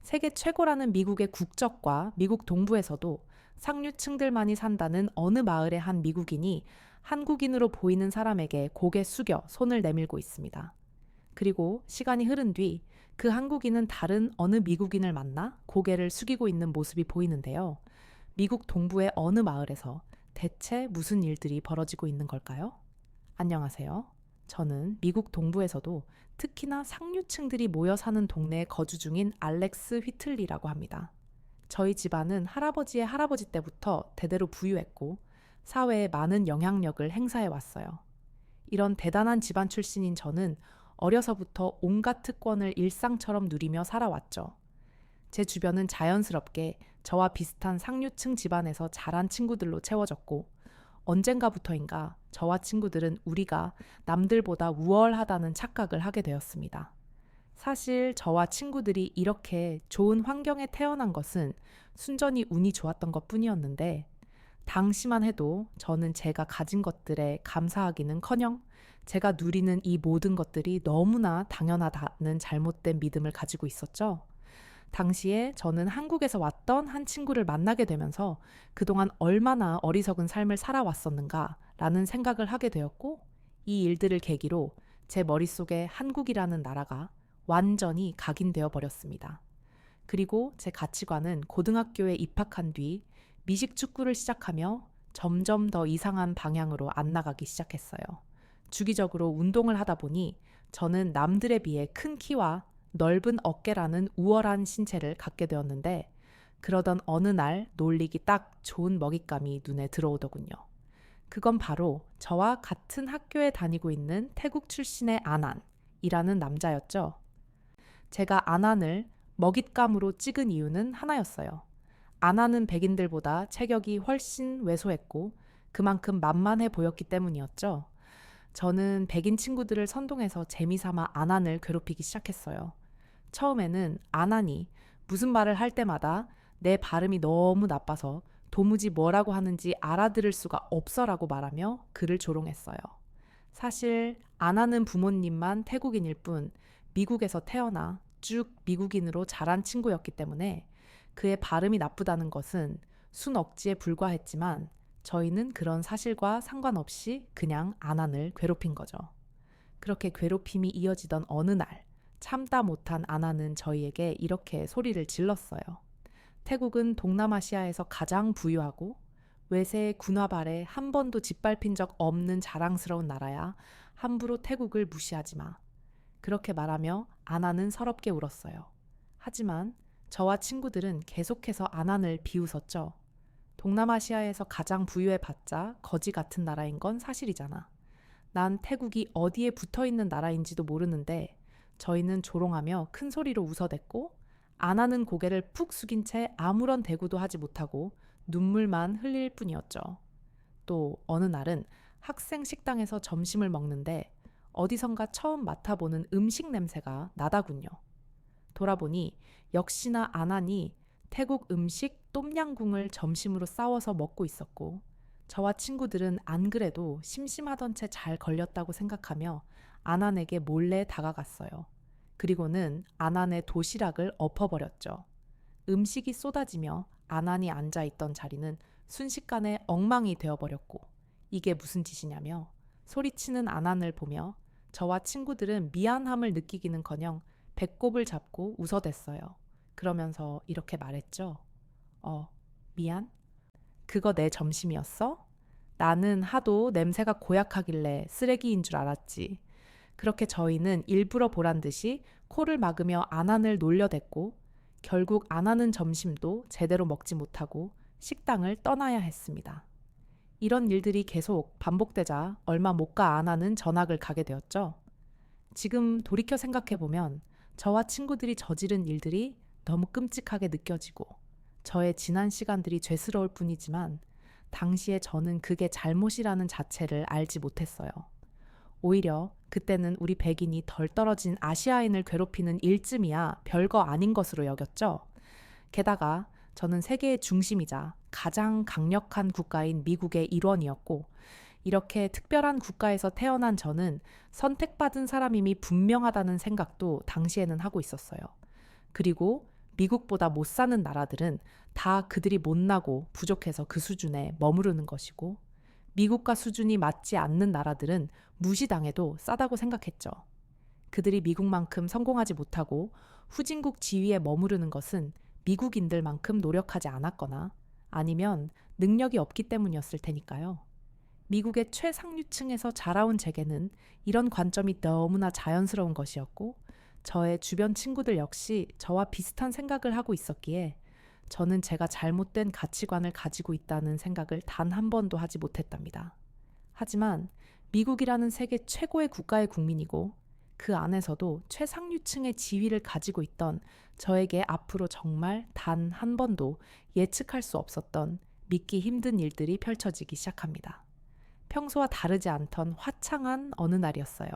세계 최고라는 미국의 국적과 미국 동부에서도 상류층들만이 산다는 어느 마을의 한 미국인이 한국인으로 보이는 사람에게 고개 숙여 손을 내밀고 있습니다. 그리고 시간이 흐른 뒤 그 한국인은 다른 어느 미국인을 만나 고개를 숙이고 있는 모습이 보이는데요. 미국 동부의 어느 마을에서 대체 무슨 일들이 벌어지고 있는 걸까요? 안녕하세요. 저는 미국 동부에서도 특히나 상류층들이 모여 사는 동네에 거주 중인 알렉스 휘틀리라고 합니다. 저희 집안은 할아버지의 할아버지 때부터 대대로 부유했고 사회에 많은 영향력을 행사해 왔어요. 이런 대단한 집안 출신인 저는 어려서부터 온갖 특권을 일상처럼 누리며 살아왔죠. 제 주변은 자연스럽게 저와 비슷한 상류층 집안에서 자란 친구들로 채워졌고 언젠가부터인가 저와 친구들은 우리가 남들보다 우월하다는 착각을 하게 되었습니다. 사실 저와 친구들이 이렇게 좋은 환경에 태어난 것은 순전히 운이 좋았던 것 뿐이었는데 당시만 해도 저는 제가 가진 것들에 감사하기는커녕 제가 누리는 이 모든 것들이 너무나 당연하다는 잘못된 믿음을 가지고 있었죠. 당시에 저는 한국에서 왔던 한 친구를 만나게 되면서 그동안 얼마나 어리석은 삶을 살아왔었는가 라는 생각을 하게 되었고 이 일들을 계기로 제 머릿속에 한국이라는 나라가 완전히 각인되어 버렸습니다. 그리고 제 가치관은 고등학교에 입학한 뒤 미식축구를 시작하며 점점 더 이상한 방향으로 안 나가기 시작했어요. 주기적으로 운동을 하다 보니 저는 남들에 비해 큰 키와 넓은 어깨라는 우월한 신체를 갖게 되었는데 그러던 어느 날 놀리기 딱 좋은 먹잇감이 눈에 들어오더군요. 그건 바로 저와 같은 학교에 다니고 있는 태국 출신의 아난이라는 남자였죠. 제가 아난을 먹잇감으로 찍은 이유는 하나였어요. 아난은 백인들보다 체격이 훨씬 왜소했고 그만큼 만만해 보였기 때문이었죠. 저는 백인 친구들을 선동해서 재미삼아 아난을 괴롭히기 시작했어요. 처음에는 아난이 무슨 말을 할 때마다 내 발음이 너무 나빠서 도무지 뭐라고 하는지 알아들을 수가 없어라고 말하며 그를 조롱했어요. 사실 아난은 부모님만 태국인일 뿐 미국에서 태어나 쭉 미국인으로 자란 친구였기 때문에 그의 발음이 나쁘다는 것은 순 억지에 불과했지만 저희는 그런 사실과 상관없이 그냥 아난을 괴롭힌 거죠. 그렇게 괴롭힘이 이어지던 어느 날 참다 못한 아나는 저희에게 이렇게 소리를 질렀어요. 태국은 동남아시아에서 가장 부유하고 외세의 군화 발에 한 번도 짓밟힌 적 없는 자랑스러운 나라야. 함부로 태국을 무시하지 마. 그렇게 말하며 아나는 서럽게 울었어요. 하지만 저와 친구들은 계속해서 아난을 비웃었죠. 동남아시아에서 가장 부유해봤자 거지 같은 나라인 건 사실이잖아. 난 태국이 어디에 붙어있는 나라인지도 모르는데 저희는 조롱하며 큰 소리로 웃어댔고 아나는 고개를 푹 숙인 채 아무런 대꾸도 하지 못하고 눈물만 흘릴 뿐이었죠. 또 어느 날은 학생 식당에서 점심을 먹는데 어디선가 처음 맡아보는 음식 냄새가 나다군요. 돌아보니 역시나 아난이 태국 음식 똠양궁을 점심으로 싸워서 먹고 있었고 저와 친구들은 안 그래도 심심하던 채 잘 걸렸다고 생각하며 아난에게 몰래 다가갔어요. 그리고는 아난의 도시락을 엎어버렸죠. 음식이 쏟아지며 아난이 앉아있던 자리는 순식간에 엉망이 되어버렸고 이게 무슨 짓이냐며 소리치는 아난을 보며 저와 친구들은 미안함을 느끼기는커녕 배꼽을 잡고 웃어댔어요. 그러면서 이렇게 말했죠. 미안? 그거 내 점심이었어? 나는 하도 냄새가 고약하길래 쓰레기인 줄 알았지. 그렇게 저희는 일부러 보란 듯이 코를 막으며 아난을 놀려댔고 결국 아난은 점심도 제대로 먹지 못하고 식당을 떠나야 했습니다. 이런 일들이 계속 반복되자 얼마 못 가 아난은 전학을 가게 되었죠. 지금 돌이켜 생각해보면 저와 친구들이 저지른 일들이 너무 끔찍하게 느껴지고 저의 지난 시간들이 죄스러울 뿐이지만 당시에 저는 그게 잘못이라는 자체를 알지 못했어요. 오히려 그때는 우리 백인이 덜 떨어진 아시아인을 괴롭히는 일쯤이야 별거 아닌 것으로 여겼죠. 게다가 저는 세계의 중심이자 가장 강력한 국가인 미국의 일원이었고 이렇게 특별한 국가에서 태어난 저는 선택받은 사람임이 분명하다는 생각도 당시에는 하고 있었어요. 그리고 미국보다 못 사는 나라들은 다 그들이 못나고 부족해서 그 수준에 머무르는 것이고, 미국과 수준이 맞지 않는 나라들은 무시당해도 싸다고 생각했죠. 그들이 미국만큼 성공하지 못하고 후진국 지위에 머무르는 것은 미국인들만큼 노력하지 않았거나 아니면 능력이 없기 때문이었을 테니까요. 미국의 최상류층에서 자라온 제게는 이런 관점이 너무나 자연스러운 것이었고, 저의 주변 친구들 역시 저와 비슷한 생각을 하고 있었기에 저는 제가 잘못된 가치관을 가지고 있다는 생각을 단 한 번도 하지 못했답니다. 하지만 미국이라는 세계 최고의 국가의 국민이고 그 안에서도 최상류층의 지위를 가지고 있던 저에게 앞으로 정말 단 한 번도 예측할 수 없었던 믿기 힘든 일들이 펼쳐지기 시작합니다. 평소와 다르지 않던 화창한 어느 날이었어요.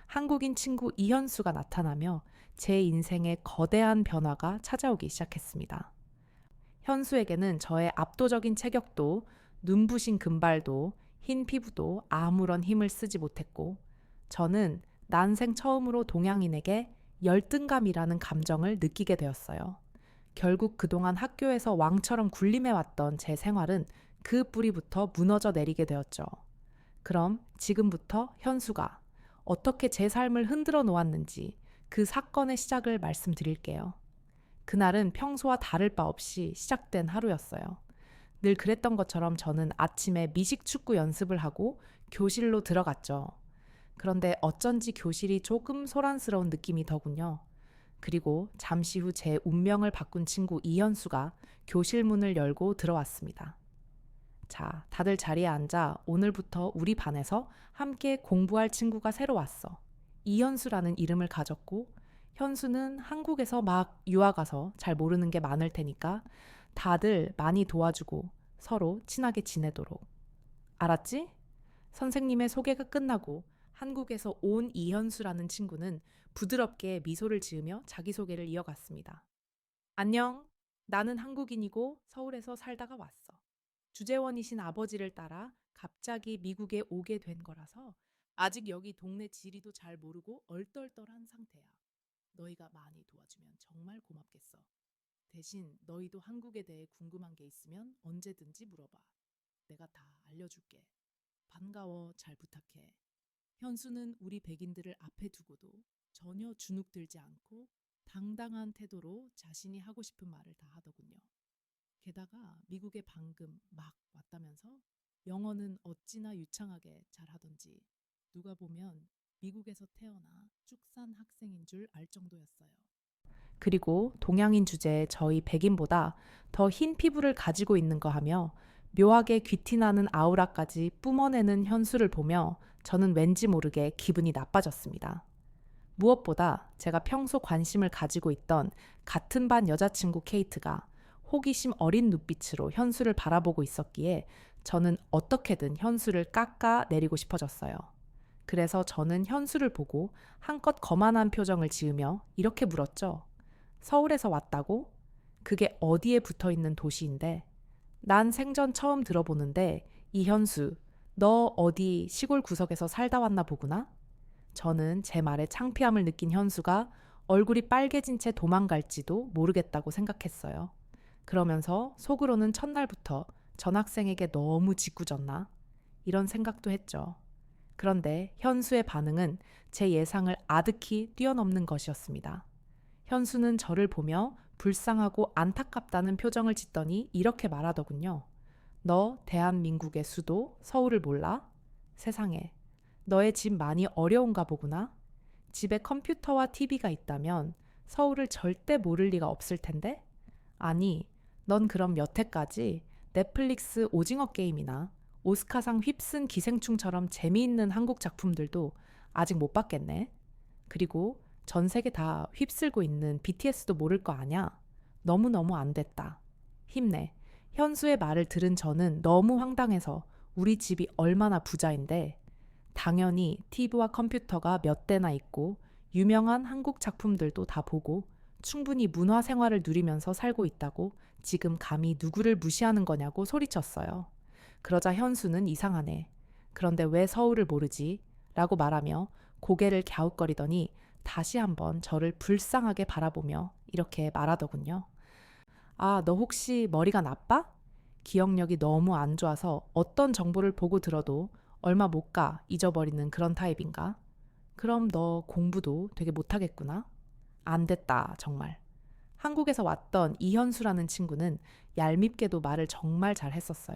한국인 친구 이현수가 나타나며 제 인생에 거대한 변화가 찾아오기 시작했습니다. 현수에게는 저의 압도적인 체격도, 눈부신 금발도, 흰 피부도 아무런 힘을 쓰지 못했고, 저는 난생 처음으로 동양인에게 열등감이라는 감정을 느끼게 되었어요. 결국 그동안 학교에서 왕처럼 군림해왔던 제 생활은 그 뿌리부터 무너져 내리게 되었죠. 그럼 지금부터 현수가 어떻게 제 삶을 흔들어 놓았는지 그 사건의 시작을 말씀드릴게요. 그날은 평소와 다를 바 없이 시작된 하루였어요. 늘 그랬던 것처럼 저는 아침에 미식축구 연습을 하고 교실로 들어갔죠. 그런데 어쩐지 교실이 조금 소란스러운 느낌이 더군요. 그리고 잠시 후 제 운명을 바꾼 친구 이현수가 교실 문을 열고 들어왔습니다. 자, 다들 자리에 앉아. 오늘부터 우리 반에서 함께 공부할 친구가 새로 왔어. 이현수라는 이름을 가졌고, 현수는 한국에서 막 유학 가서 잘 모르는 게 많을 테니까 다들 많이 도와주고 서로 친하게 지내도록. 알았지? 선생님의 소개가 끝나고 한국에서 온 이현수라는 친구는 부드럽게 미소를 지으며 자기소개를 이어갔습니다. 안녕. 나는 한국인이고 서울에서 살다가 왔어. 주재원이신 아버지를 따라 갑자기 미국에 오게 된 거라서 아직 여기 동네 지리도 잘 모르고 얼떨떨한 상태야. 너희가 많이 도와주면 정말 고맙겠어. 대신 너희도 한국에 대해 궁금한 게 있으면 언제든지 물어봐. 내가 다 알려줄게. 반가워. 잘 부탁해. 현수는 우리 백인들을 앞에 두고도 전혀 주눅들지 않고 당당한 태도로 자신이 하고 싶은 말을 다 하더군요. 게다가 미국에 방금 막 왔다면서 영어는 어찌나 유창하게 잘하던지 누가 보면 미국에서 태어나 쭉 산 학생인 줄 알 정도였어요. 그리고 동양인 주제에 저희 백인보다 더 흰 피부를 가지고 있는 거 하며 묘하게 귀티나는 아우라까지 뿜어내는 현수를 보며 저는 왠지 모르게 기분이 나빠졌습니다. 무엇보다 제가 평소 관심을 가지고 있던 같은 반 여자친구 케이트가 호기심 어린 눈빛으로 현수를 바라보고 있었기에 저는 어떻게든 현수를 깎아 내리고 싶어졌어요. 그래서 저는 현수를 보고 한껏 거만한 표정을 지으며 이렇게 물었죠. 서울에서 왔다고? 그게 어디에 붙어 있는 도시인데? 난 생전 처음 들어보는데 이현수, 너 어디 시골 구석에서 살다 왔나 보구나? 저는 제 말에 창피함을 느낀 현수가 얼굴이 빨개진 채 도망갈지도 모르겠다고 생각했어요. 그러면서 속으로는 첫날부터 전학생에게 너무 짓궂었나? 이런 생각도 했죠. 그런데 현수의 반응은 제 예상을 아득히 뛰어넘는 것이었습니다. 현수는 저를 보며 불쌍하고 안타깝다는 표정을 짓더니 이렇게 말하더군요. 너 대한민국의 수도 서울을 몰라? 세상에. 너의 집 많이 어려운가 보구나? 집에 컴퓨터와 TV가 있다면 서울을 절대 모를 리가 없을 텐데? 아니, 넌 그럼 여태까지 넷플릭스 오징어 게임이나 오스카상 휩쓴 기생충처럼 재미있는 한국 작품들도 아직 못 봤겠네? 그리고 전 세계 다 휩쓸고 있는 BTS도 모를 거 아냐? 너무너무 안 됐다. 힘내. 현수의 말을 들은 저는 너무 황당해서 우리 집이 얼마나 부자인데 당연히 TV와 컴퓨터가 몇 대나 있고 유명한 한국 작품들도 다 보고 충분히 문화 생활을 누리면서 살고 있다고 지금 감히 누구를 무시하는 거냐고 소리쳤어요. 그러자 현수는 이상하네. 그런데 왜 서울을 모르지? 라고 말하며 고개를 갸웃거리더니 다시 한번 저를 불쌍하게 바라보며 이렇게 말하더군요. 아, 너 혹시 머리가 나빠? 기억력이 너무 안 좋아서 어떤 정보를 보고 들어도 얼마 못 가 잊어버리는 그런 타입인가? 그럼 너 공부도 되게 못하겠구나? 안 됐다, 정말. 한국에서 왔던 이현수라는 친구는 얄밉게도 말을 정말 잘 했었어요.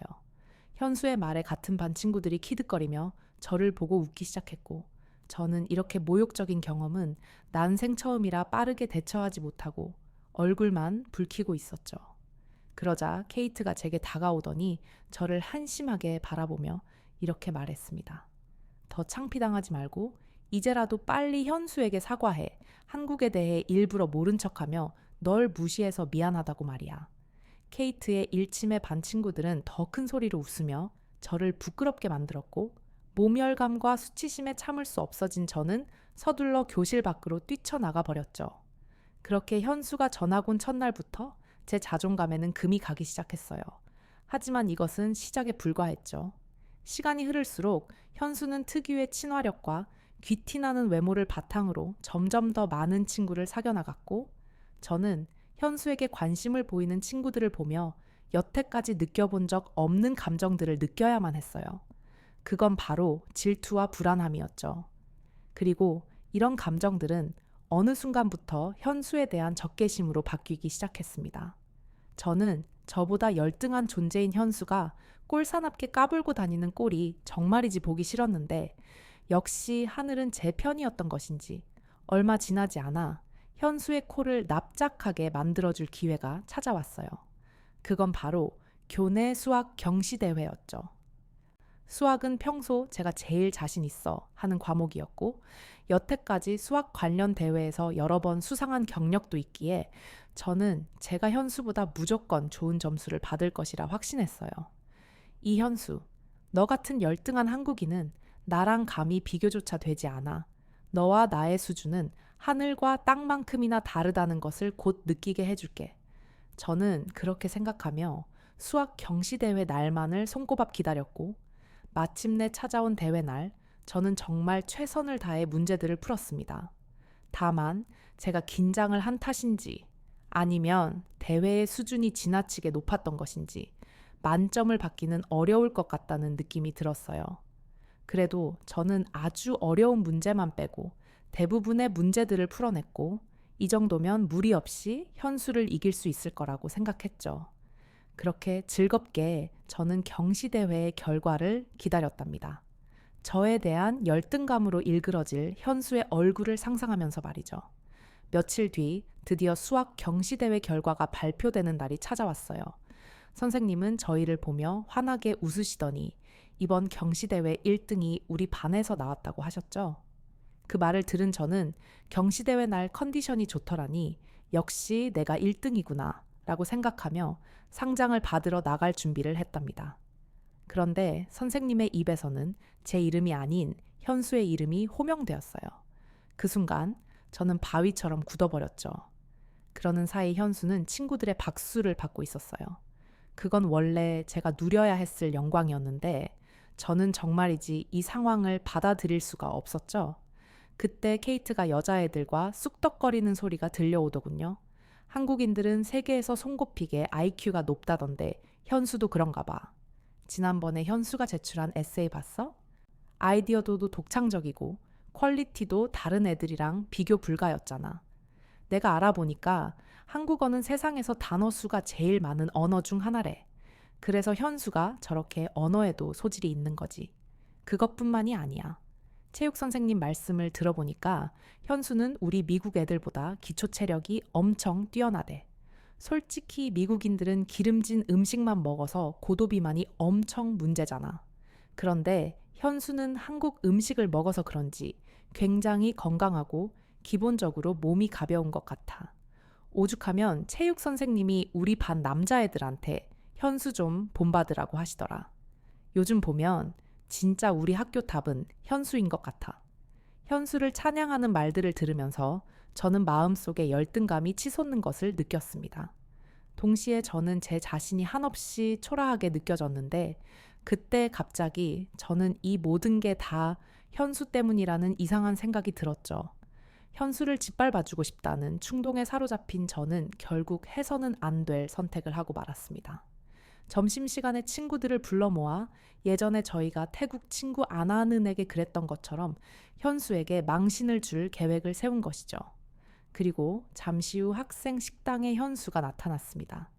현수의 말에 같은 반 친구들이 키득거리며 저를 보고 웃기 시작했고, 저는 이렇게 모욕적인 경험은 난생 처음이라 빠르게 대처하지 못하고 얼굴만 붉히고 있었죠. 그러자 케이트가 제게 다가오더니 저를 한심하게 바라보며 이렇게 말했습니다. 더 창피당하지 말고 이제라도 빨리 현수에게 사과해. 한국에 대해 일부러 모른 척하며 널 무시해서 미안하다고 말이야. 케이트의 일침에 반 친구들은 더 큰 소리로 웃으며 저를 부끄럽게 만들었고, 모멸감과 수치심에 참을 수 없어진 저는 서둘러 교실 밖으로 뛰쳐나가 버렸죠. 그렇게 현수가 전학 온 첫날부터 제 자존감에는 금이 가기 시작했어요. 하지만 이것은 시작에 불과했죠. 시간이 흐를수록 현수는 특유의 친화력과 귀티나는 외모를 바탕으로 점점 더 많은 친구를 사귀어 나갔고, 저는 현수에게 관심을 보이는 친구들을 보며 여태까지 느껴본 적 없는 감정들을 느껴야만 했어요. 그건 바로 질투와 불안함이었죠. 그리고 이런 감정들은 어느 순간부터 현수에 대한 적개심으로 바뀌기 시작했습니다. 저는 저보다 열등한 존재인 현수가 꼴사납게 까불고 다니는 꼴이 정말이지 보기 싫었는데, 역시 하늘은 제 편이었던 것인지 얼마 지나지 않아 현수의 코를 납작하게 만들어줄 기회가 찾아왔어요. 그건 바로 교내 수학 경시대회였죠. 수학은 평소 제가 제일 자신 있어 하는 과목이었고, 여태까지 수학 관련 대회에서 여러 번 수상한 경력도 있기에 저는 제가 현수보다 무조건 좋은 점수를 받을 것이라 확신했어요. 이현수, 너 같은 열등한 한국인은 나랑 감히 비교조차 되지 않아. 너와 나의 수준은 하늘과 땅만큼이나 다르다는 것을 곧 느끼게 해줄게. 저는 그렇게 생각하며 수학 경시대회 날만을 손꼽아 기다렸고, 마침내 찾아온 대회 날, 저는 정말 최선을 다해 문제들을 풀었습니다. 다만 제가 긴장을 한 탓인지 아니면 대회의 수준이 지나치게 높았던 것인지 만점을 받기는 어려울 것 같다는 느낌이 들었어요. 그래도 저는 아주 어려운 문제만 빼고 대부분의 문제들을 풀어냈고, 이 정도면 무리 없이 현수를 이길 수 있을 거라고 생각했죠. 그렇게 즐겁게 저는 경시대회의 결과를 기다렸답니다. 저에 대한 열등감으로 일그러질 현수의 얼굴을 상상하면서 말이죠. 며칠 뒤 드디어 수학 경시대회 결과가 발표되는 날이 찾아왔어요. 선생님은 저희를 보며 환하게 웃으시더니 이번 경시대회 1등이 우리 반에서 나왔다고 하셨죠. 그 말을 들은 저는 경시대회 날 컨디션이 좋더라니 역시 내가 1등이구나 라고 생각하며 상장을 받으러 나갈 준비를 했답니다. 그런데 선생님의 입에서는 제 이름이 아닌 현수의 이름이 호명되었어요. 그 순간 저는 바위처럼 굳어버렸죠. 그러는 사이 현수는 친구들의 박수를 받고 있었어요. 그건 원래 제가 누려야 했을 영광이었는데 저는 정말이지 이 상황을 받아들일 수가 없었죠. 그때 케이트가 여자애들과 쑥덕거리는 소리가 들려오더군요. 한국인들은 세계에서 손꼽히게 IQ가 높다던데 현수도 그런가 봐. 지난번에 현수가 제출한 에세이 봤어? 아이디어도 독창적이고 퀄리티도 다른 애들이랑 비교 불가였잖아. 내가 알아보니까 한국어는 세상에서 단어 수가 제일 많은 언어 중 하나래. 그래서 현수가 저렇게 언어에도 소질이 있는 거지. 그것뿐만이 아니야. 체육 선생님 말씀을 들어보니까 현수는 우리 미국 애들보다 기초 체력이 엄청 뛰어나대. 솔직히 미국인들은 기름진 음식만 먹어서 고도비만이 엄청 문제잖아. 그런데 현수는 한국 음식을 먹어서 그런지 굉장히 건강하고 기본적으로 몸이 가벼운 것 같아. 오죽하면 체육 선생님이 우리 반 남자애들한테 현수 좀 본받으라고 하시더라. 요즘 보면 진짜 우리 학교 답은 현수인 것 같아. 현수를 찬양하는 말들을 들으면서 저는 마음속에 열등감이 치솟는 것을 느꼈습니다. 동시에 저는 제 자신이 한없이 초라하게 느껴졌는데, 그때 갑자기 저는 이 모든 게 다 현수 때문이라는 이상한 생각이 들었죠. 현수를 짓밟아주고 싶다는 충동에 사로잡힌 저는 결국 해서는 안 될 선택을 하고 말았습니다. 점심시간에 친구들을 불러 모아 예전에 저희가 태국 친구 아나은에게 그랬던 것처럼 현수에게 망신을 줄 계획을 세운 것이죠. 그리고 잠시 후 학생 식당에 현수가 나타났습니다.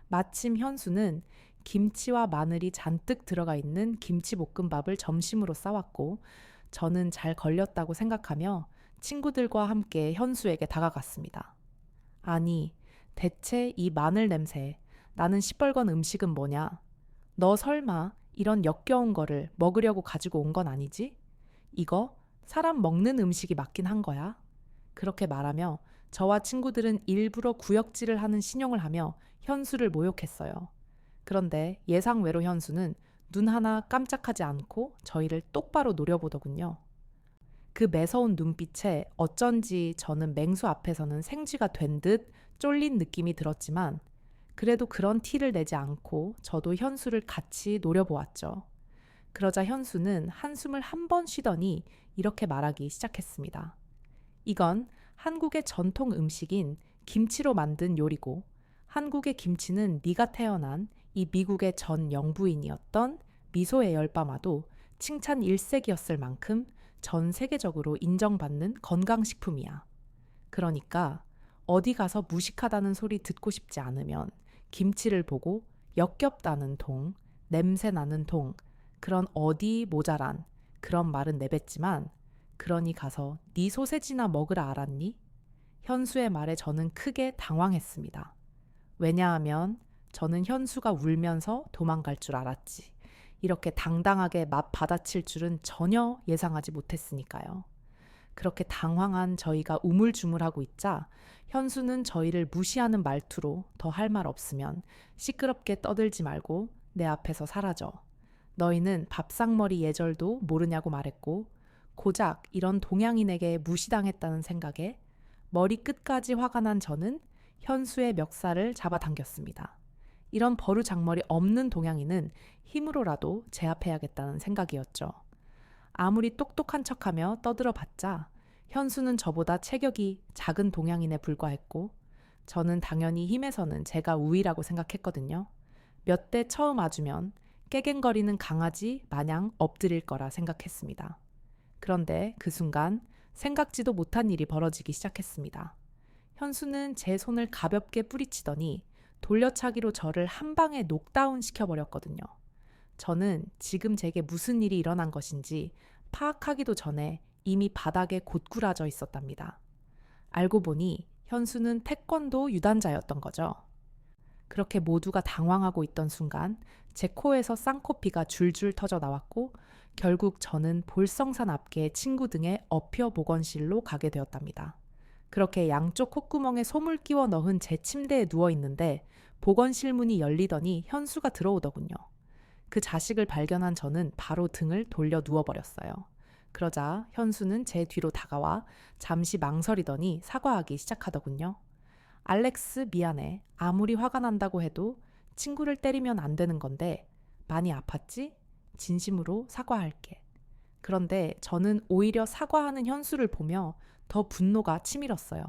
마침 현수는 김치와 마늘이 잔뜩 들어가 있는 김치볶음밥을 점심으로 싸왔고 저는 잘 걸렸다고 생각하며 친구들과 함께 현수에게 다가갔습니다. 아니, 대체 이 마늘 냄새, 나는 시뻘건 음식은 뭐냐? 너 설마 이런 역겨운 거를 먹으려고 가지고 온 건 아니지? 이거 사람 먹는 음식이 맞긴 한 거야. 그렇게 말하며 저와 친구들은 일부러 구역질을 하는 신용을 하며 현수를 모욕했어요. 그런데 예상외로 현수는 눈 하나 깜짝하지 않고 저희를 똑바로 노려보더군요. 그 매서운 눈빛에 어쩐지 저는 맹수 앞에서는 생쥐가 된 듯 쫄린 느낌이 들었지만 그래도 그런 티를 내지 않고 저도 현수를 같이 노려보았죠. 그러자 현수는 한숨을 한 번 쉬더니 이렇게 말하기 시작했습니다. 이건 한국의 전통 음식인 김치로 만든 요리고 한국의 김치는 네가 태어난 이 미국의 전 영부인이었던 미소 에열바마도 칭찬 일색이었을 만큼 전 세계적으로 인정받는 건강식품이야. 그러니까 어디 가서 무식하다는 소리 듣고 싶지 않으면 김치를 보고 역겹다는 동, 냄새 나는 동, 그런 어디 모자란 그런 말은 내뱉지만 그러니 가서 네 소세지나 먹으라 알았니? 현수의 말에 저는 크게 당황했습니다. 왜냐하면 저는 현수가 울면서 도망갈 줄 알았지. 이렇게 당당하게 맛 받아칠 줄은 전혀 예상하지 못했으니까요. 그렇게 당황한 저희가 우물쭈물하고 있자 현수는 저희를 무시하는 말투로 더 할 말 없으면 시끄럽게 떠들지 말고 내 앞에서 사라져. 너희는 밥상머리 예절도 모르냐고 말했고 고작 이런 동양인에게 무시당했다는 생각에 머리 끝까지 화가 난 저는 현수의 멱살을 잡아당겼습니다. 이런 버르장머리 없는 동양인은 힘으로라도 제압해야겠다는 생각이었죠. 아무리 똑똑한 척하며 떠들어봤자 현수는 저보다 체격이 작은 동양인에 불과했고 저는 당연히 힘에서는 제가 우위라고 생각했거든요. 몇 대 처음 맞으면 깨갱거리는 강아지 마냥 엎드릴 거라 생각했습니다. 그런데 그 순간 생각지도 못한 일이 벌어지기 시작했습니다. 현수는 제 손을 가볍게 뿌리치더니 돌려차기로 저를 한 방에 녹다운 시켜버렸거든요. 저는 지금 제게 무슨 일이 일어난 것인지 파악하기도 전에 이미 바닥에 곧꾸라져 있었답니다. 알고 보니 현수는 태권도 유단자였던 거죠. 그렇게 모두가 당황하고 있던 순간 제 코에서 쌍코피가 줄줄 터져 나왔고 결국 저는 볼성산 앞계 친구 등의 어표 보건실로 가게 되었답니다. 그렇게 양쪽 콧구멍에 솜을 끼워 넣은 제 침대에 누워 있는데 보건실 문이 열리더니 현수가 들어오더군요. 그 자식을 발견한 저는 바로 등을 돌려 누워버렸어요. 그러자 현수는 제 뒤로 다가와 잠시 망설이더니 사과하기 시작하더군요. 알렉스 미안해. 아무리 화가 난다고 해도 친구를 때리면 안 되는 건데 많이 아팠지? 진심으로 사과할게. 그런데 저는 오히려 사과하는 현수를 보며 더 분노가 치밀었어요.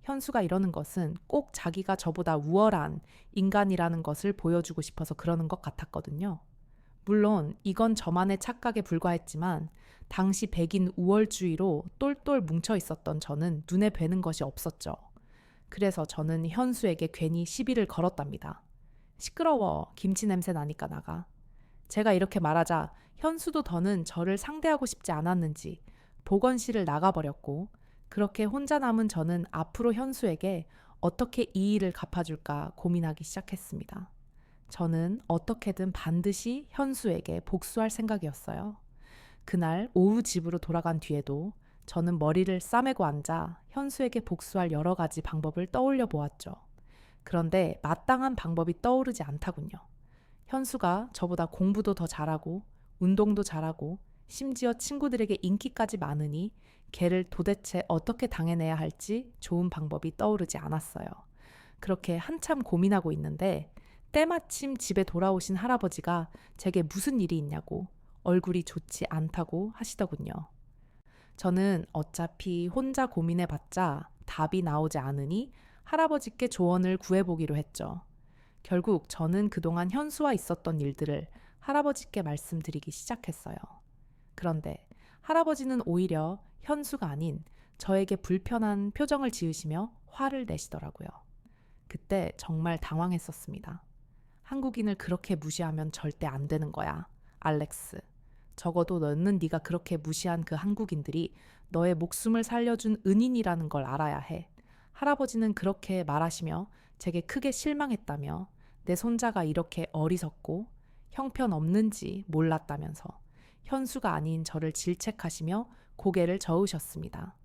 현수가 이러는 것은 꼭 자기가 저보다 우월한 인간이라는 것을 보여주고 싶어서 그러는 것 같았거든요. 물론 이건 저만의 착각에 불과했지만 당시 백인 우월주의로 똘똘 뭉쳐 있었던 저는 눈에 뵈는 것이 없었죠. 그래서 저는 현수에게 괜히 시비를 걸었답니다. 시끄러워. 김치 냄새 나니까 나가. 제가 이렇게 말하자 현수도 더는 저를 상대하고 싶지 않았는지 보건실을 나가버렸고 그렇게 혼자 남은 저는 앞으로 현수에게 어떻게 이 일을 갚아줄까 고민하기 시작했습니다. 저는 어떻게든 반드시 현수에게 복수할 생각이었어요. 그날 오후 집으로 돌아간 뒤에도 저는 머리를 싸매고 앉아 현수에게 복수할 여러 가지 방법을 떠올려 보았죠. 그런데 마땅한 방법이 떠오르지 않더군요. 현수가 저보다 공부도 더 잘하고 운동도 잘하고 심지어 친구들에게 인기까지 많으니 걔를 도대체 어떻게 당해내야 할지 좋은 방법이 떠오르지 않았어요. 그렇게 한참 고민하고 있는데 때마침 집에 돌아오신 할아버지가 제게 무슨 일이 있냐고 얼굴이 좋지 않다고 하시더군요. 저는 어차피 혼자 고민해봤자 답이 나오지 않으니 할아버지께 조언을 구해보기로 했죠. 결국 저는 그동안 현수와 있었던 일들을 할아버지께 말씀드리기 시작했어요. 그런데 할아버지는 오히려 현수가 아닌 저에게 불편한 표정을 지으시며 화를 내시더라고요. 그때 정말 당황했었습니다. 한국인을 그렇게 무시하면 절대 안 되는 거야, 알렉스. 적어도 너는 네가 그렇게 무시한 그 한국인들이 너의 목숨을 살려준 은인이라는 걸 알아야 해. 할아버지는 그렇게 말하시며 제게 크게 실망했다며 내 손자가 이렇게 어리석고 형편없는지 몰랐다면서 현수가 아닌 저를 질책하시며 고개를 저으셨습니다.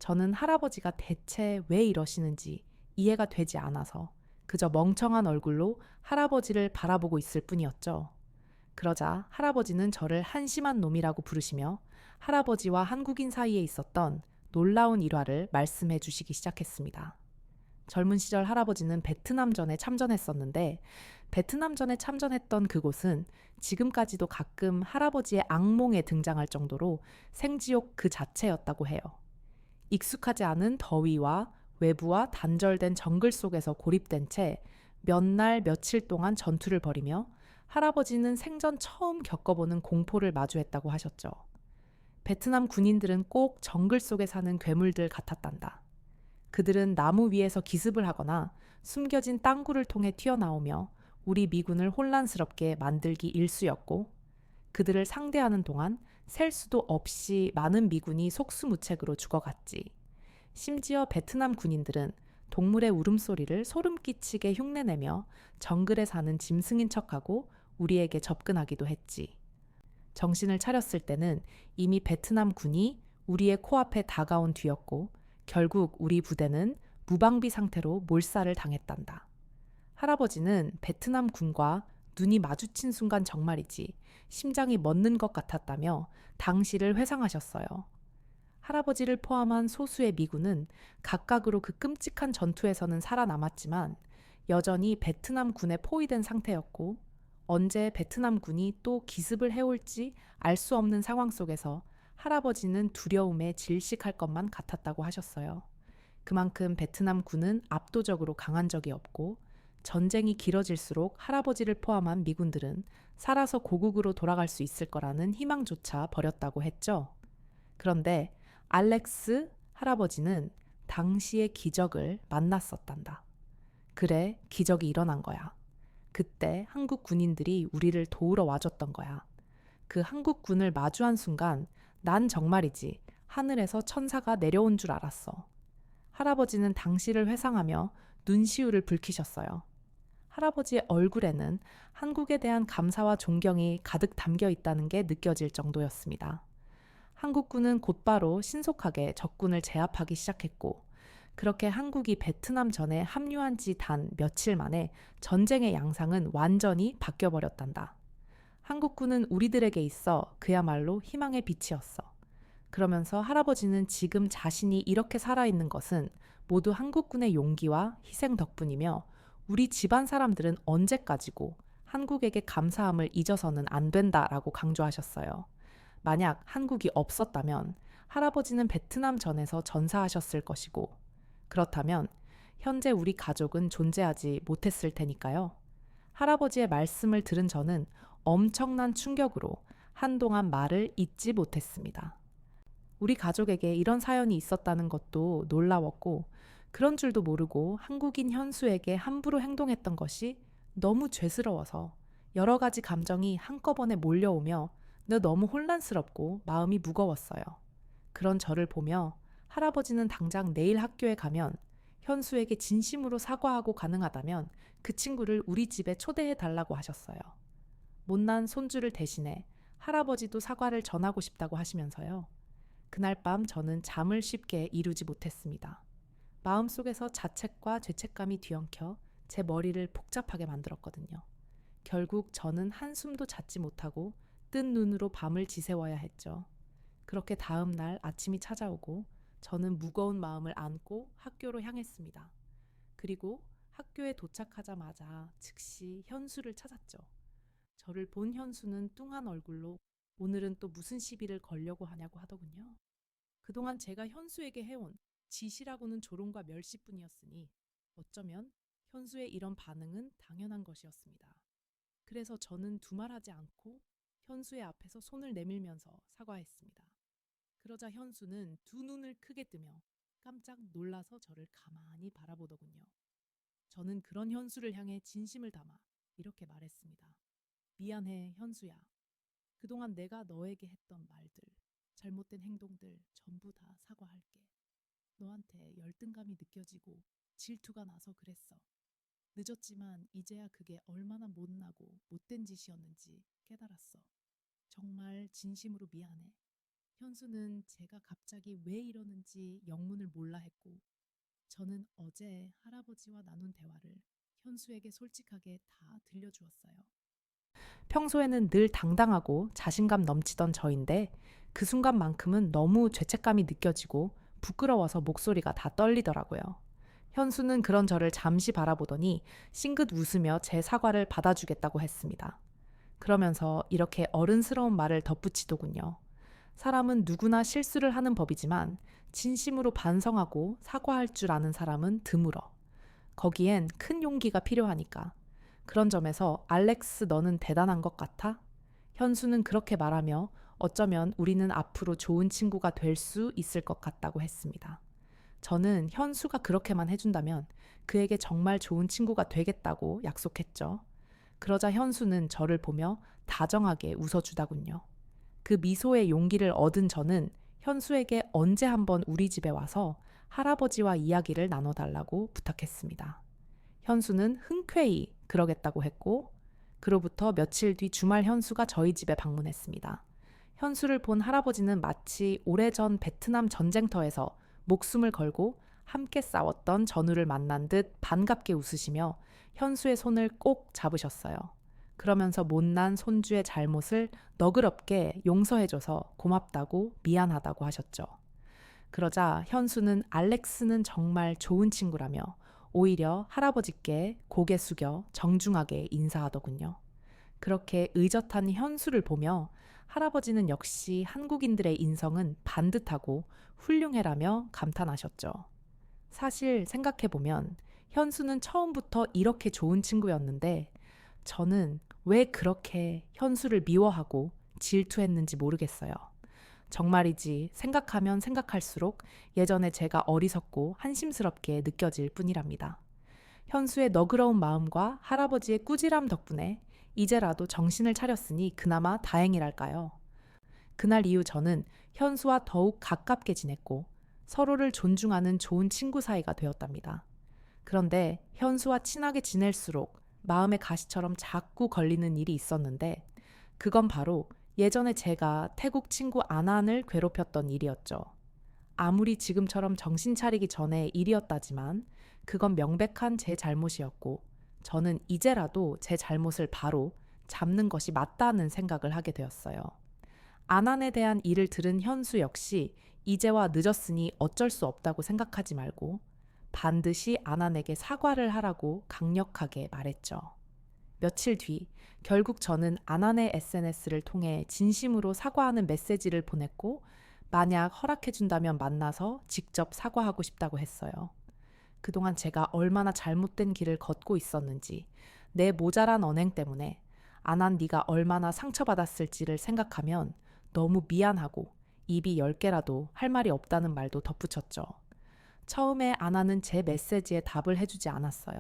저는 할아버지가 대체 왜 이러시는지 이해가 되지 않아서 그저 멍청한 얼굴로 할아버지를 바라보고 있을 뿐이었죠. 그러자 할아버지는 저를 한심한 놈이라고 부르시며 할아버지와 한국인 사이에 있었던 놀라운 일화를 말씀해 주시기 시작했습니다. 젊은 시절 할아버지는 베트남전에 참전했었는데 베트남전에 참전했던 그곳은 지금까지도 가끔 할아버지의 악몽에 등장할 정도로 생지옥 그 자체였다고 해요. 익숙하지 않은 더위와 외부와 단절된 정글 속에서 고립된 채 몇 날 며칠 동안 전투를 벌이며 할아버지는 생전 처음 겪어보는 공포를 마주했다고 하셨죠. 베트남 군인들은 꼭 정글 속에 사는 괴물들 같았단다. 그들은 나무 위에서 기습을 하거나 숨겨진 땅굴을 통해 튀어나오며 우리 미군을 혼란스럽게 만들기 일쑤였고 그들을 상대하는 동안 셀 수도 없이 많은 미군이 속수무책으로 죽어갔지. 심지어 베트남 군인들은 동물의 울음소리를 소름 끼치게 흉내내며 정글에 사는 짐승인 척하고 우리에게 접근하기도 했지. 정신을 차렸을 때는 이미 베트남 군이 우리의 코앞에 다가온 뒤였고 결국 우리 부대는 무방비 상태로 몰살을 당했단다. 할아버지는 베트남 군과 눈이 마주친 순간 정말이지 심장이 멎는 것 같았다며 당시를 회상하셨어요. 할아버지를 포함한 소수의 미군은 각각으로 그 끔찍한 전투에서는 살아남았지만 여전히 베트남 군에 포위된 상태였고 언제 베트남 군이 또 기습을 해올지 알 수 없는 상황 속에서 할아버지는 두려움에 질식할 것만 같았다고 하셨어요. 그만큼 베트남 군은 압도적으로 강한 적이 없고 전쟁이 길어질수록 할아버지를 포함한 미군들은 살아서 고국으로 돌아갈 수 있을 거라는 희망조차 버렸다고 했죠. 그런데 알렉스 할아버지는 당시의 기적을 만났었단다. 그래, 기적이 일어난 거야. 그때 한국 군인들이 우리를 도우러 와줬던 거야. 그 한국군을 마주한 순간 난 정말이지 하늘에서 천사가 내려온 줄 알았어. 할아버지는 당시를 회상하며 눈시울을 붉히셨어요. 할아버지의 얼굴에는 한국에 대한 감사와 존경이 가득 담겨 있다는 게 느껴질 정도였습니다. 한국군은 곧바로 신속하게 적군을 제압하기 시작했고 그렇게 한국이 베트남전에 합류한 지 단 며칠 만에 전쟁의 양상은 완전히 바뀌어버렸단다. 한국군은 우리들에게 있어 그야말로 희망의 빛이었어. 그러면서 할아버지는 지금 자신이 이렇게 살아있는 것은 모두 한국군의 용기와 희생 덕분이며 우리 집안 사람들은 언제까지고 한국에게 감사함을 잊어서는 안 된다라고 강조하셨어요. 만약 한국이 없었다면 할아버지는 베트남전에서 전사하셨을 것이고 그렇다면 현재 우리 가족은 존재하지 못했을 테니까요. 할아버지의 말씀을 들은 저는 엄청난 충격으로 한동안 말을 잇지 못했습니다. 우리 가족에게 이런 사연이 있었다는 것도 놀라웠고 그런 줄도 모르고 한국인 현수에게 함부로 행동했던 것이 너무 죄스러워서 여러 가지 감정이 한꺼번에 몰려오며 너무 혼란스럽고 마음이 무거웠어요. 그런 저를 보며 할아버지는 당장 내일 학교에 가면 현수에게 진심으로 사과하고 가능하다면 그 친구를 우리 집에 초대해 달라고 하셨어요. 못난 손주를 대신해 할아버지도 사과를 전하고 싶다고 하시면서요. 그날 밤 저는 잠을 쉽게 이루지 못했습니다. 마음속에서 자책과 죄책감이 뒤엉켜 제 머리를 복잡하게 만들었거든요. 결국 저는 한숨도 잤지 못하고 뜬 눈으로 밤을 지새워야 했죠. 그렇게 다음 날 아침이 찾아오고 저는 무거운 마음을 안고 학교로 향했습니다. 그리고 학교에 도착하자마자 즉시 현수를 찾았죠. 저를 본 현수는 뚱한 얼굴로 오늘은 또 무슨 시비를 걸려고 하냐고 하더군요. 그동안 제가 현수에게 해온 지시라고는 조롱과 멸시뿐이었으니 어쩌면 현수의 이런 반응은 당연한 것이었습니다. 그래서 저는 두말하지 않고 현수의 앞에서 손을 내밀면서 사과했습니다. 그러자 현수는 두 눈을 크게 뜨며 깜짝 놀라서 저를 가만히 바라보더군요. 저는 그런 현수를 향해 진심을 담아 이렇게 말했습니다. 미안해, 현수야. 그동안 내가 너에게 했던 말들, 잘못된 행동들 전부 다 사과할게. 너한테 열등감이 느껴지고 질투가 나서 그랬어. 늦었지만 이제야 그게 얼마나 못나고 못된 짓이었는지 깨달았어. 정말 진심으로 미안해. 현수는 제가 갑자기 왜 이러는지 영문을 몰라 했고, 저는 어제 할아버지와 나눈 대화를 현수에게 솔직하게 다 들려주었어요. 평소에는 늘 당당하고 자신감 넘치던 저인데 그 순간만큼은 너무 죄책감이 느껴지고 부끄러워서 목소리가 다 떨리더라고요. 현수는 그런 저를 잠시 바라보더니 싱긋 웃으며 제 사과를 받아주겠다고 했습니다. 그러면서 이렇게 어른스러운 말을 덧붙이더군요. 사람은 누구나 실수를 하는 법이지만 진심으로 반성하고 사과할 줄 아는 사람은 드물어. 거기엔 큰 용기가 필요하니까. 그런 점에서 알렉스 너는 대단한 것 같아? 현수는 그렇게 말하며 어쩌면 우리는 앞으로 좋은 친구가 될 수 있을 것 같다고 했습니다. 저는 현수가 그렇게만 해준다면 그에게 정말 좋은 친구가 되겠다고 약속했죠. 그러자 현수는 저를 보며 다정하게 웃어주다군요. 그 미소의 용기를 얻은 저는 현수에게 언제 한번 우리 집에 와서 할아버지와 이야기를 나눠달라고 부탁했습니다. 현수는 흔쾌히 그러겠다고 했고, 그로부터 며칠 뒤 주말 현수가 저희 집에 방문했습니다. 현수를 본 할아버지는 마치 오래전 베트남 전쟁터에서 목숨을 걸고 함께 싸웠던 전우를 만난 듯 반갑게 웃으시며 현수의 손을 꼭 잡으셨어요. 그러면서 못난 손주의 잘못을 너그럽게 용서해줘서 고맙다고 미안하다고 하셨죠. 그러자 현수는 알렉스는 정말 좋은 친구라며 오히려 할아버지께 고개 숙여 정중하게 인사하더군요. 그렇게 의젓한 현수를 보며 할아버지는 역시 한국인들의 인성은 반듯하고 훌륭해라며 감탄하셨죠. 사실 생각해보면 현수는 처음부터 이렇게 좋은 친구였는데 저는 왜 그렇게 현수를 미워하고 질투했는지 모르겠어요. 정말이지 생각하면 생각할수록 예전에 제가 어리석고 한심스럽게 느껴질 뿐이랍니다. 현수의 너그러운 마음과 할아버지의 꾸지람 덕분에 이제라도 정신을 차렸으니 그나마 다행이랄까요. 그날 이후 저는 현수와 더욱 가깝게 지냈고 서로를 존중하는 좋은 친구 사이가 되었답니다. 그런데 현수와 친하게 지낼수록 마음의 가시처럼 자꾸 걸리는 일이 있었는데 그건 바로 예전에 제가 태국 친구 아난을 괴롭혔던 일이었죠. 아무리 지금처럼 정신 차리기 전에 일이었다지만 그건 명백한 제 잘못이었고 저는 이제라도 제 잘못을 바로 잡는 것이 맞다는 생각을 하게 되었어요. 아난에 대한 일을 들은 현수 역시 이제와 늦었으니 어쩔 수 없다고 생각하지 말고 반드시 아난에게 사과를 하라고 강력하게 말했죠. 며칠 뒤 결국 저는 아난의 SNS를 통해 진심으로 사과하는 메시지를 보냈고 만약 허락해준다면 만나서 직접 사과하고 싶다고 했어요. 그동안 제가 얼마나 잘못된 길을 걷고 있었는지 내 모자란 언행 때문에 아난 네가 얼마나 상처받았을지를 생각하면 너무 미안하고 입이 10개라도 할 말이 없다는 말도 덧붙였죠. 처음에 아나는 제 메시지에 답을 해주지 않았어요.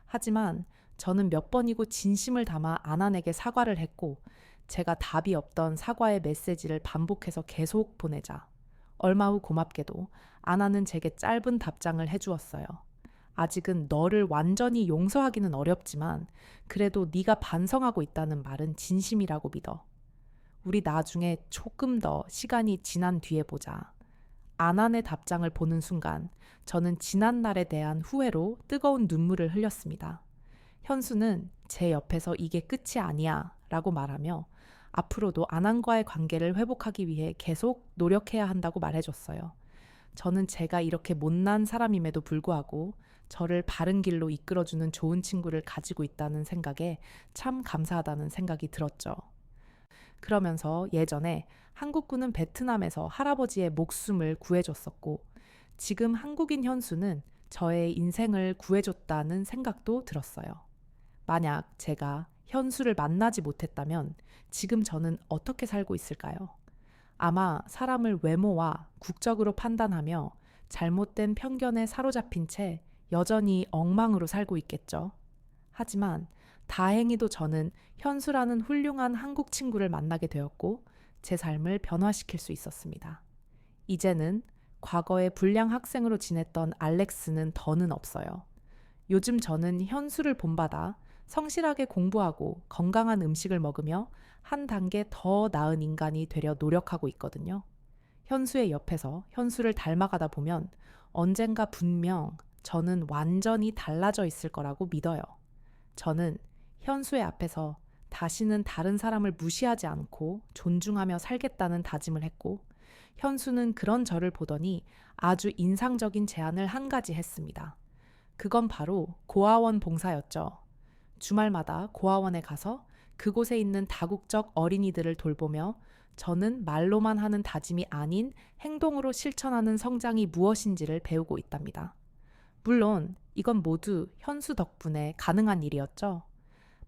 하지만 저는 몇 번이고 진심을 담아 아난에게 사과를 했고 제가 답이 없던 사과의 메시지를 반복해서 계속 보내자 얼마 후 고맙게도 아나는 제게 짧은 답장을 해주었어요. 아직은 너를 완전히 용서하기는 어렵지만 그래도 네가 반성하고 있다는 말은 진심이라고 믿어. 우리 나중에 조금 더 시간이 지난 뒤에 보자. 아난의 답장을 보는 순간 저는 지난 날에 대한 후회로 뜨거운 눈물을 흘렸습니다. 현수는 제 옆에서 이게 끝이 아니야 라고 말하며 앞으로도 아난과의 관계를 회복하기 위해 계속 노력해야 한다고 말해줬어요. 저는 제가 이렇게 못난 사람임에도 불구하고 저를 바른 길로 이끌어주는 좋은 친구를 가지고 있다는 생각에 참 감사하다는 생각이 들었죠. 그러면서 예전에 한국군은 베트남에서 할아버지의 목숨을 구해줬었고, 지금 한국인 현수는 저의 인생을 구해줬다는 생각도 들었어요. 만약 제가 현수를 만나지 못했다면 지금 저는 어떻게 살고 있을까요? 아마 사람을 외모와 국적으로 판단하며 잘못된 편견에 사로잡힌 채 여전히 엉망으로 살고 있겠죠. 하지만 다행히도 저는 현수라는 훌륭한 한국 친구를 만나게 되었고 제 삶을 변화시킬 수 있었습니다. 이제는 과거에 불량 학생으로 지냈던 알렉스는 더는 없어요. 요즘 저는 현수를 본받아 성실하게 공부하고 건강한 음식을 먹으며 한 단계 더 나은 인간이 되려 노력하고 있거든요. 현수의 옆에서 현수를 닮아가다 보면 언젠가 분명 저는 완전히 달라져 있을 거라고 믿어요. 저는 현수의 앞에서 다시는 다른 사람을 무시하지 않고 존중하며 살겠다는 다짐을 했고, 현수는 그런 저를 보더니 아주 인상적인 제안을 한 가지 했습니다. 그건 바로 고아원 봉사였죠. 주말마다 고아원에 가서 그곳에 있는 다국적 어린이들을 돌보며 저는 말로만 하는 다짐이 아닌 행동으로 실천하는 성장이 무엇인지를 배우고 있답니다. 물론 이건 모두 현수 덕분에 가능한 일이었죠.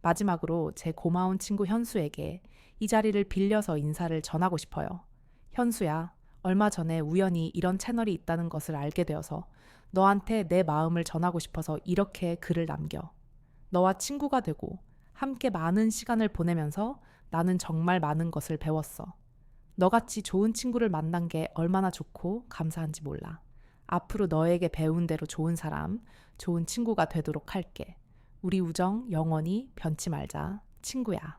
마지막으로 제 고마운 친구 현수에게 이 자리를 빌려서 인사를 전하고 싶어요. 현수야, 얼마 전에 우연히 이런 채널이 있다는 것을 알게 되어서 너한테 내 마음을 전하고 싶어서 이렇게 글을 남겨. 너와 친구가 되고 함께 많은 시간을 보내면서 나는 정말 많은 것을 배웠어. 너같이 좋은 친구를 만난 게 얼마나 좋고 감사한지 몰라. 앞으로 너에게 배운 대로 좋은 사람, 좋은 친구가 되도록 할게. 우리 우정 영원히 변치 말자, 친구야.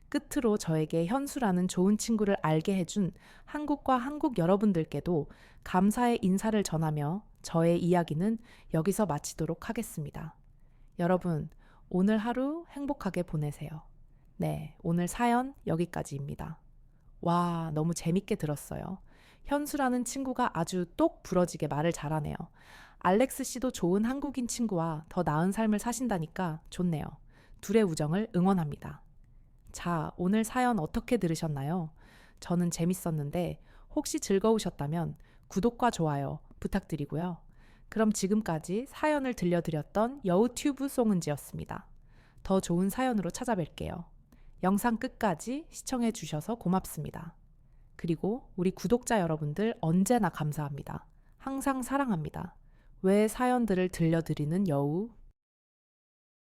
끝으로 저에게 현수라는 좋은 친구를 알게 해준 한국과 한국 여러분들께도 감사의 인사를 전하며 저의 이야기는 여기서 마치도록 하겠습니다. 여러분, 오늘 하루 행복하게 보내세요. 네, 오늘 사연 여기까지입니다. 와, 너무 재밌게 들었어요. 현수라는 친구가 아주 똑 부러지게 말을 잘하네요. 알렉스 씨도 좋은 한국인 친구와 더 나은 삶을 사신다니까 좋네요. 둘의 우정을 응원합니다. 자, 오늘 사연 어떻게 들으셨나요? 저는 재밌었는데 혹시 즐거우셨다면 구독과 좋아요 부탁드리고요. 그럼 지금까지 사연을 들려드렸던 여우튜브 송은지였습니다. 더 좋은 사연으로 찾아뵐게요. 영상 끝까지 시청해 주셔서 고맙습니다. 그리고 우리 구독자 여러분들 언제나 감사합니다. 항상 사랑합니다. 왜 사연들을 들려드리는 여우